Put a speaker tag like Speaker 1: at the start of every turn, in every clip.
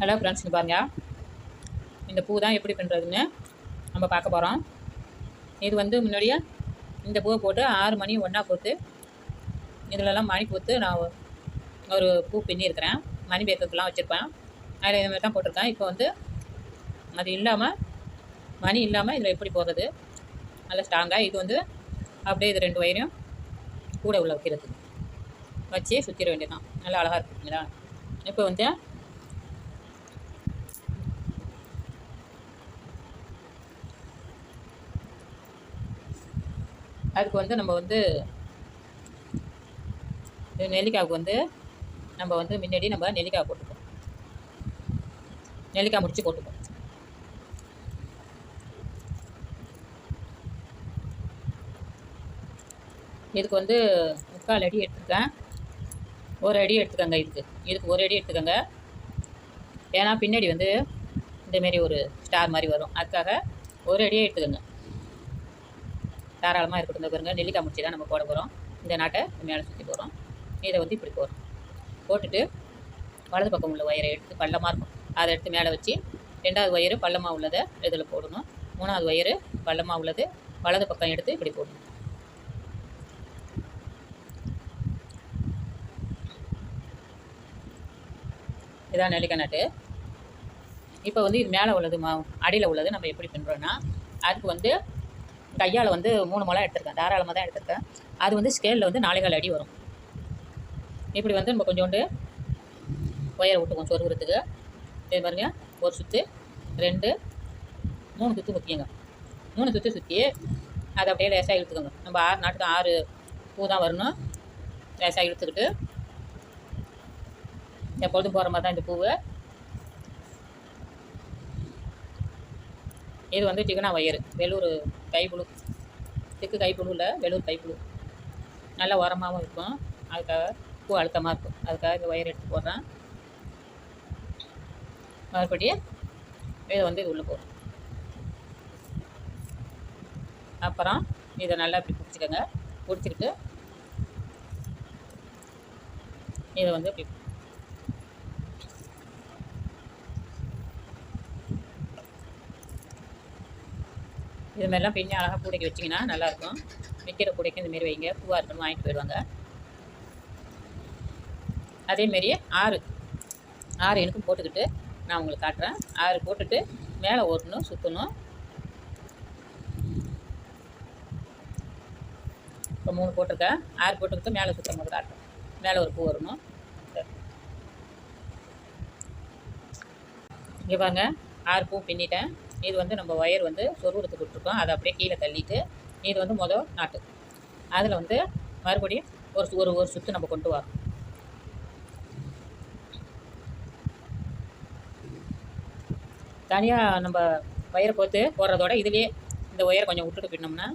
Speaker 1: Hello friends, இங்கே பாருங்க. இந்த பூ தான் எப்படி பண்ணுறதுன்னு நம்ம பார்க்க போகிறோம். இது வந்து முன்னாடியே இந்த பூவை போட்டு 6 மணி ஒன்றா போட்டு இதிலெல்லாம் மணி போட்டு நான் ஒரு பூ பின்னியிருக்கிறேன். மணி பேக்கத்துலாம் வச்சுருப்பேன். அதில் இது மாதிரி தான் போட்டிருக்கேன். இப்போ வந்து அது இல்லாமல் மணி இல்லாமல் இதில் எப்படி போடுறது நல்லா ஸ்ட்ராங்காக. இது வந்து அப்படியே இது 2 வயரையும் கூட உள்ள வைக்கிறது வச்சு சுற்றிட வேண்டியதான். நல்லா அழகாக இருக்குங்களா. இப்போ வந்து அதுக்கு வந்து நம்ம வந்து நெல்லிக்காவுக்கு வந்து நம்ம வந்து முன்னாடி நம்ம நெல்லிக்காய் போட்டுப்போம். நெல்லிக்காய் முடிச்சு போட்டுப்போம். இதுக்கு வந்து 3/4 அடி எடுத்துருக்கேன். 1 அடி எடுத்துக்கோங்க. இதுக்கு 1 அடி எடுத்துக்கோங்க. ஏன்னா பின்னாடி வந்து இந்தமாரி ஒரு ஸ்டார் மாதிரி வரும். அதுக்காக 1 அடியே எடுத்துக்கோங்க. தாராளமாக இருக்கட்டும். இந்த பாருங்க, நெல்லிக்காய் முடிச்சு தான் நம்ம போட போகிறோம். இந்த நாட்டை மேலே சுற்றி போகிறோம். இதை வந்து இப்படி போகிறோம். போட்டுட்டு வலது பக்கம் உள்ள ஒயரை எடுத்து பள்ளமாக இருக்கும் அதை எடுத்து மேலே வச்சு 2வது ஒயரு பள்ளமாக உள்ளதை இதில் போடணும். 3வது ஒயரு பள்ளமாக உள்ளது வலது பக்கம் எடுத்து இப்படி போடணும். இதான் நெல்லிக்காய் நாட்டு. இப்போ வந்து இது மேலே உள்ளது அடியில் உள்ளது நம்ம எப்படி பண்ணுறோன்னா, அதுக்கு வந்து கையால் வந்து 3 முளம் எடுத்துருக்கேன். தாராளமாக தான் எடுத்துருக்கேன். அது வந்து ஸ்கேலில் வந்து 4/4 அடி வரும். இப்படி வந்து நம்ம கொஞ்சோண்டு ஒயரை விட்டுக்குவோம் சொருகிறதுக்கு. இது பாருங்க, 1 சுற்று 2 3 சுற்று சுற்றிங்க. 3 சுற்று சுற்றி அதை அப்படியே லேசாக இழுத்துக்கோங்க. நம்ம 6 நாட்டுக்கு 6 பூ தான் வரணும். லேசாக இழுத்துக்கிட்டு எப்பொழுதும் போகிற மாதிரி தான் இந்த பூவை. இது வந்து டிகனா ஒயரு, வெள்ளூர் கைப்புழு. திக்கு கைப்புழு இல்லை, வெள்ளூர் கைப்புழு. நல்லா உரமாகவும் இருக்கும். அதுக்காக பூ அழுத்தமாக இருக்கும். அதுக்காக இந்த ஒயர் எடுத்து போடுறேன். மறுபடியும் இதை வந்து இது உள்ளே போடுறோம். அப்புறம் இதை நல்லா இப்படி பிடிச்சிக்கோங்க. பிடிச்சிக்கிட்டு இதை வந்து இப்படி இது மாதிரிலாம் பின்னி அழகாக கூடைக்கு வச்சிங்கன்னா நல்லாயிருக்கும். விற்கிற கூடைக்கு இந்தமாரி வைங்க. பூவாக இருக்கணும் வாங்கிட்டு போயிடுவாங்க. அதேமாரி 6 எனக்கும் போட்டுக்கிட்டு நான் உங்களுக்கு காட்டுறேன். 6 போட்டுட்டு மேலே ஓட்டணும், சுற்றணும். இப்போ 3 போட்டிருக்கேன். 6 போட்டுக்கிட்டு மேலே சுற்றும் போது காட்டுறேன். மேலே ஒரு பூ வரணும். இங்கே பாருங்க, 6 பூ பின்னிட்டேன். இது வந்து நம்ம ஒயர் வந்து சொருகிறதுக்கு விட்டுருக்கோம். அதை அப்படியே கீழே தள்ளிட்டு இது வந்து மொதல் நாட்டு. அதில் வந்து மறுபடியும் ஒரு சுற்று நம்ம கொண்டு வரோம். தனியாக நம்ம ஒயரை போட்டு போடுறதோட இதுலேயே இந்த ஒயரை கொஞ்சம் விட்டுட்டு பின்னோம்னா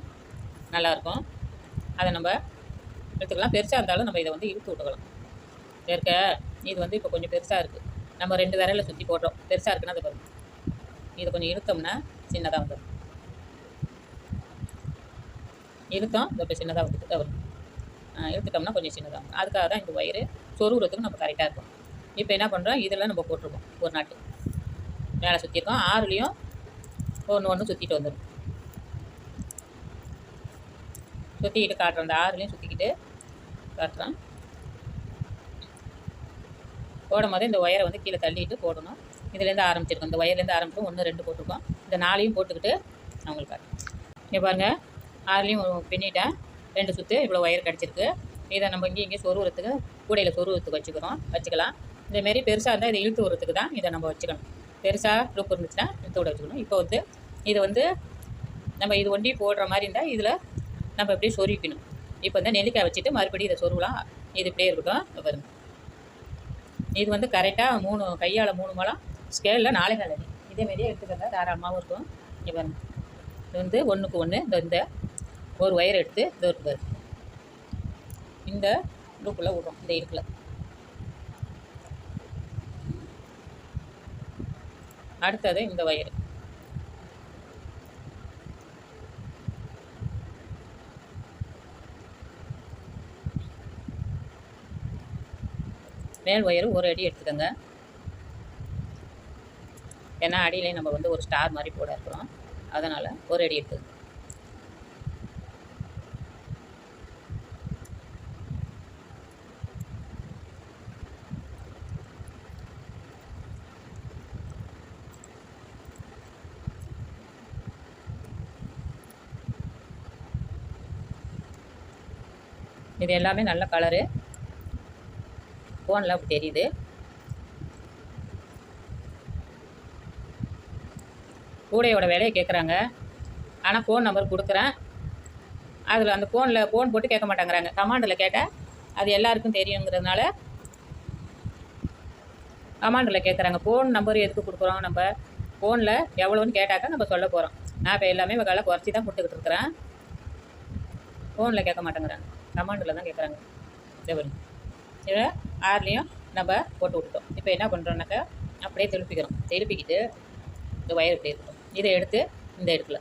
Speaker 1: நல்லாயிருக்கும். அதை நம்ம எடுத்துக்கலாம். பெருசாக இருந்தாலும் நம்ம இதை வந்து இழுத்து விட்டுக்கலாம். இது வந்து இப்போ கொஞ்சம் பெருசாக இருக்குது. நம்ம 2 விரலில் சுற்றி போடுறோம். பெருசாக இருக்குன்னா அதை பாருங்கள். இதை கொஞ்சம் இழுத்தோம்னா சின்னதாக வந்துடும். இழுத்தோம் இப்போ சின்னதாக வந்துட்டு வரும். இழுத்துட்டோம்னா கொஞ்சம் சின்னதாக வரும். அதுக்காக தான் இந்த ஒயரு சொருகிறதுக்கு நம்ம கரெக்டாக இருக்கும். இப்போ என்ன பண்ணுறோம், இதில் நம்ம போட்டிருக்கோம் ஒரு நாட்டு மேலே சுற்றிருக்கோம். 6லேயும் ஒன்று சுற்றிட்டு வந்துடும். சுற்றிக்கிட்டு காட்டுறோம். அந்த 6லேயும் சுற்றிக்கிட்டு காட்டுறோம். போடும் போது இந்த ஒயரை வந்து கீழே தள்ளிட்டு போடணும். இதுலேருந்து ஆரம்பிச்சிருக்கோம். இந்த ஒயர்லேருந்து ஆரம்பிச்சு 1 2 போட்டிருக்கோம். இந்த 4யும் போட்டுக்கிட்டு நான் உங்களுக்கு காட்டுறேன். இங்கே பாருங்கள், 6லேயும் பின்னிட்டேன். 2 சுற்று இவ்வளோ ஒயர் கிடச்சிருக்கு. இதை நம்ம இங்கே சொருகிறதுக்கு கூடையில் சொருகிறதுக்கு வச்சுக்கலாம். இந்தமாரி பெருசாக இருந்தால் இதை இழுத்து விடுறதுக்கு தான் இதை நம்ம வச்சுக்கணும். பெருசாக லூப் இருந்துச்சுன்னா இழுத்து விட வச்சுக்கணும். இப்போ வந்து இதை வந்து நம்ம இது ஒண்டி போடுற மாதிரி இருந்தால் இதில் நம்ம எப்படியே சொருவிக்கணும். இப்போ வந்து நெல்லிக்காய் வச்சுட்டு மறுபடியும் இதை சொருவலாம். இது இப்படியே இருக்கட்டும். பாருங்கள், இது வந்து கரெக்டாக 3 கையால் 3 முழம் ஸ்கேலில் 4/4 அடி. இதேமாரியே எடுத்துக்கங்க. தாராளமாகவும் இருக்கும். இங்கே பாருங்கள், இது வந்து 1க்கு 1 இந்த ஒரு ஒயர் எடுத்து இது இருக்குது. இந்த லூப்பில் விடுறோம். இந்த இடுக்கில் அடுத்தது இந்த ஒயரு. மேல் ஒயரு 1 அடி எடுத்துக்கோங்க. ஏன்னா அடியிலே நம்ம வந்து ஒரு ஸ்டார் மாதிரி போட இருக்கிறோம், அதனால் ஒரு அடி இருக்குது. இது எல்லாமே நல்ல கலரு, ஃபோனில் அப்படி தெரியுது. கூடையோட விலையை கேட்குறாங்க, ஆனால் ஃபோன் நம்பர் கொடுக்குறேன். அதில் அந்த ஃபோன் போட்டு கேட்க மாட்டேங்கிறாங்க. கமாண்டில் கேட்டால் அது எல்லாருக்கும் தெரியுங்கிறதுனால கமாண்டில் கேட்குறாங்க. ஃபோன் நம்பர் எதுக்கு கொடுக்குறோம்? நம்ம ஃபோனில் எவ்வளோன்னு கேட்டாக்கா நம்ம சொல்ல போகிறோம். நான் இப்போ எல்லாமே விலை குறைச்சி தான் கொடுத்துக்கிட்டு இருக்கிறேன். ஃபோனில் கேட்க மாட்டேங்கிறாங்க, கமாண்டில் தான் கேட்குறாங்க. இதை ஆறுலேயும் நம்ம போட்டு விட்டுட்டோம். இப்போ என்ன பண்ணுறோன்னாக்கா அப்படியே திருப்பிக்கிட்டு இந்த ஒயர் இப்படி இருக்கட்டும். இதை எடுத்து இந்த இடத்துல,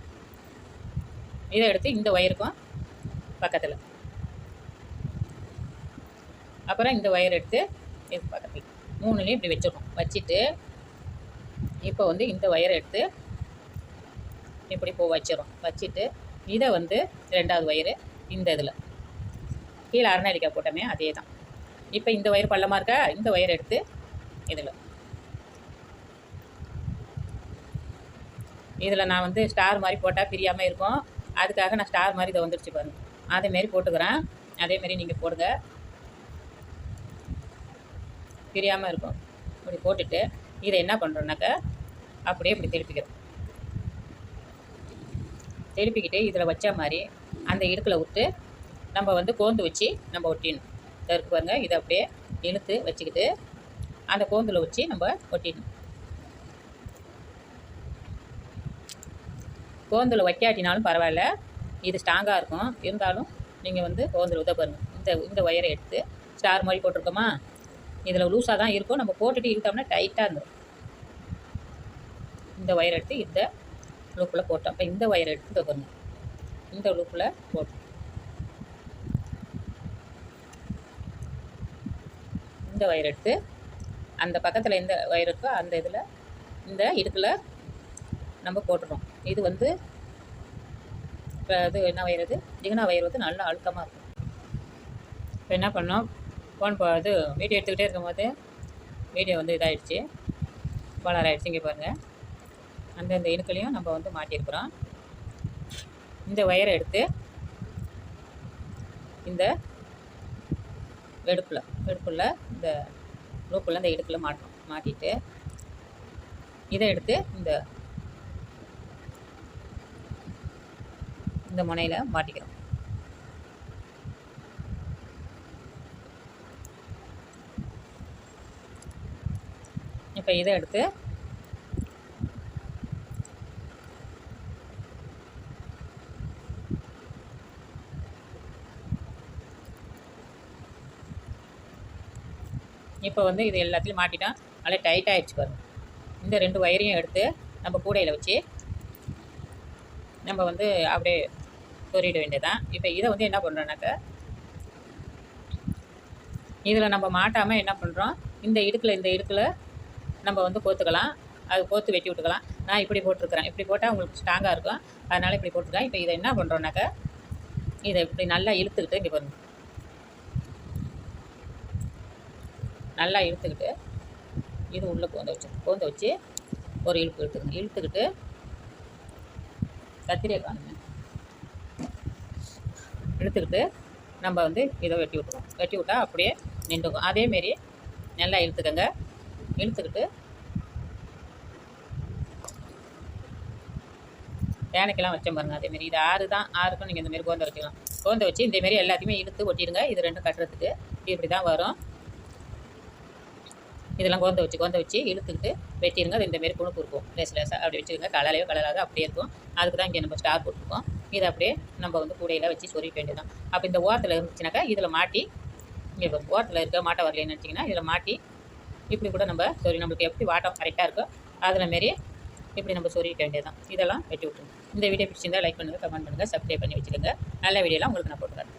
Speaker 1: இதை எடுத்து இந்த ஒயருக்கும் பக்கத்தில், அப்புறம் இந்த ஒயர் எடுத்து இது பக்கத்தில், மூணுலேயும் இப்படி வச்சிடணும். வச்சுட்டு இப்போ வந்து இந்த ஒயரை எடுத்து இப்படி வச்சிடும். வச்சுட்டு இதை வந்து 2வது ஒயரு இந்த இதில் கீழே அரணடிக்காய் போட்டோமே அதே தான். இப்போ இந்த ஒயர் பள்ளமாக இருக்கா, இந்த ஒயர் எடுத்து இதில் நான் வந்து ஸ்டார் மாதிரி போட்டால் பிரியாமல் இருக்கும், அதுக்காக நான் ஸ்டார் மாதிரி இதை வந்துடுச்சு பாருங்கள், அதேமாரி போட்டுக்கிறேன். அதேமாரி நீங்கள் போடுங்க, பிரியாமல் இருக்கும். இப்படி போட்டுட்டு இதை என்ன பண்ணுறோன்னாக்கா அப்படியே இப்படி திருப்பிக்கிட்டு இதில் வச்ச மாதிரி அந்த இடுக்கில் விட்டு நம்ம வந்து கோந்து வச்சு நம்ம ஒட்டிடணும். இருக்கு பாருங்க, இதை அப்படியே இழுத்து வச்சுக்கிட்டு அந்த கோந்தில் வச்சு நம்ம ஒட்டிடணும். கோந்தில் வைக்காட்டினாலும் பரவாயில்ல, இது ஸ்ட்ராங்காக இருக்கும். இருந்தாலும் நீங்கள் வந்து கோந்தில் உத பாருங்கள். இந்த ஒயரை எடுத்து ஸ்டார் மாதிரி போட்டிருக்கோமா, இதில் லூஸாக தான் இருக்கும். நம்ம போட்டுட்டு இழுத்தோம்னா டைட்டாக இருந்துடும். இந்த ஒயர் எடுத்து இந்த லூப்பில் போட்டோம். இப்போ இந்த ஒயர் எடுத்து பாருங்க, இந்த லூப்பில் போட்டோம். இந்த ஒயர் எடுத்து அந்த பக்கத்தில் எந்த ஒயர் இருக்கோ அந்த இதில் இந்த இடுக்கில் நம்ம போட்டுறோம். இது வந்து இப்போ இது என்ன ஒயர், இது ஜிகினா ஒயர் வந்து நல்லா அழுத்தமாக இருக்கும். இப்போ என்ன பண்ணோம், இது வீடியோ எடுத்துக்கிட்டே இருக்கும்போது வீடியோ வந்து இதாகிடுச்சு, வளர ஆகிடுச்சு. இங்கே பாருங்கள், அந்தந்த இடுக்களையும் நம்ம வந்து மாட்டியிருக்கிறோம். இந்த ஒயரை எடுத்து இந்த வெடுப்பில் இந்த லூப்பில் இந்த இடுப்பில் மாட்டிட்டு இதை எடுத்து இந்த முனையில் மாட்டிக்கிறோம். இப்போ இதை எடுத்து இப்போ வந்து இது எல்லாத்தையும் மாட்டிட்டோம். நல்லா டைட்டாக ஆகிடுச்சு பாருங்கள். இந்த 2 ஒயரையும் எடுத்து நம்ம கூடையில் வச்சு நம்ம வந்து அப்படியே சொருகிட வேண்டியதான். இப்போ இதை வந்து என்ன பண்ணுறோன்னாக்கா இதில் நம்ம மாட்டாமல் என்ன பண்ணுறோம், இந்த இடுக்கில் நம்ம வந்து கோத்துக்கலாம். அது கோத்து வெட்டி விட்டுக்கலாம். நான் இப்படி போட்டிருக்கிறேன். இப்படி போட்டால் உங்களுக்கு ஸ்ட்ராங்காக இருக்கும், அதனால் இப்படி போட்டிருக்கேன். இப்போ இதை என்ன பண்ணுறோன்னாக்கா இதை இப்படி நல்லா இழுத்துக்கிட்டு, இங்கே பாருங்கள், நல்லா இழுத்துக்கிட்டு இது உள்ளே கோந்த வச்சு ஒரு இழுத்துக்கிட்டு கத்திரியை காணுங்க, இழுத்துக்கிட்டு நம்ம வந்து இதை வெட்டி விட்டுருவோம். வெட்டி விட்டால் அப்படியே நின்றுக்கும். அதேமாரி நல்லா இழுத்துக்கங்க. இழுத்துக்கிட்டு பேனைக்கெல்லாம் வச்சோம் பாருங்கள், அதேமாரி இது 6 தான். 6க்கும் நீங்கள் இந்தமாரி கோந்த வச்சுக்கலாம். கோந்த வச்சு இந்தமாரி எல்லாத்தையுமே இழுத்து ஒட்டிடுங்க. இது 2 கட்டுறதுக்கு இப்படி தான் வரும். இதெல்லாம் கோந்த வச்சு இழுத்துக்கிட்டு வெட்டிடுங்க. அது இந்தமாரி குணுப்பு இருக்கும், லேசாக அப்படி வச்சுக்கோங்க. கலராக அப்படியே இருக்கும். அதுக்கு தான் இங்கே நம்ம ஸ்டார் போட்டிருக்கோம். இதை அப்படியே நம்ம வந்து கூடையில் வச்சு சொருக வேண்டியதான். அப்போ இந்த ஓரத்தில் இருந்துச்சுனாக்கா இதில் மாட்டி, இங்கே ஓரத்தில் இருக்க மாட்ட வரலன்னு நினச்சிங்கன்னா இதில் மாட்டி இப்படி கூட நம்ம நம்மளுக்கு எப்படி வாட்டம் கரெக்டாக இருக்கோ அதில் மாரி இப்படி நம்ம சொருகிக்க வேண்டியதான். இதெல்லாம் வெட்டி விட்டுருங்க. இந்த வீடியோ பிடிச்சிருந்தால் லைக் பண்ணுங்கள், கமெண்ட் பண்ணுங்கள், சப்ஸ்கிரைப் பண்ணி வச்சுக்கோங்க. நல்ல வீடியோலாம் உங்களுக்கு நான் போட்டுக்கிறேன்.